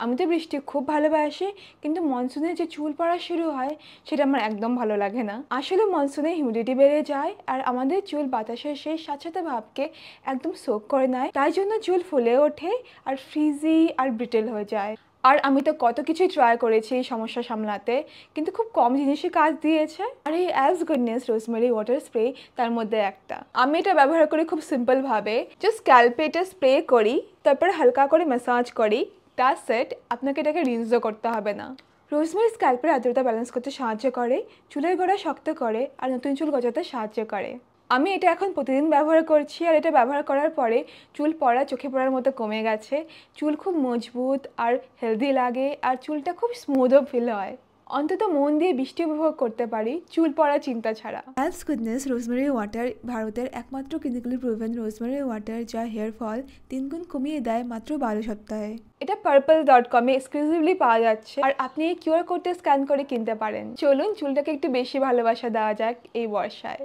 আমি তো বৃষ্টি খুব ভালোবাসি, কিন্তু মনসুনে যে চুল পড়া শুরু হয় সেটা আমার একদম ভালো লাগে না। আসলে মনসুনে হিউমিডিটি বেড়ে যায় আর আমাদের চুল বাতাসের সেই স্যাঁতস্যাঁতে ভাবকে একদম সোক করে নেয়, তাই জন্য চুল ফুলে ওঠে আর ফ্রিজি আর ব্রিটেল হয়ে যায়। আর আমি তো কত কিছুই ট্রাই করেছি এই সমস্যা সামলাতে, কিন্তু খুব কম জিনিসই কাজ দিয়েছে। আর এই as goodness rosemary water spray তার মধ্যে একটা। আমি এটা ব্যবহার করি খুব সিম্পলভাবে, জাস্ট স্ক্যাল্পে এটা স্প্রে করি, তারপর হালকা করে ম্যাসাজ করি, দ্যাটস সেট। আপনাকে এটাকে রিউজও করতে হবে না। রোজমেরি স্ক্যাল্পের আর্দ্রতা ব্যালেন্স করতে সাহায্য করে, চুলের গোড়া শক্ত করে আর নতুন চুল গজাতে সাহায্য করে। আমি এটা এখন প্রতিদিন ব্যবহার করছি, আর এটা ব্যবহার করার পরে চুল পড়া চোখে পড়ার মতো কমে গেছে। চুল খুব মজবুত আর হেলদি লাগে, আর চুলটা খুব স্মুথও ফিল হয়। অন্তত মন দিয়ে বৃষ্টি উপভোগ করতে পারি চুল পড়া চিন্তা ছাড়া। অ্যাজ গুডনেস রোজমেরি ওয়াটার ভারতের একমাত্র ক্লিনিক্যালি প্রুভেন রোজমেরি ওয়াটার, যা হেয়ার ফল 3 গুণ কমিয়ে দেয় মাত্র 12 সপ্তাহে। এটা purple.com এ এক্সক্লুসিভলি পাওয়া যাচ্ছে, আর আপনি এই কিউআর কোডটা স্ক্যান করে কিনতে পারেন। চলুন চুলটাকে একটু বেশি ভালোবাসা দেওয়া যাক এই বর্ষায়।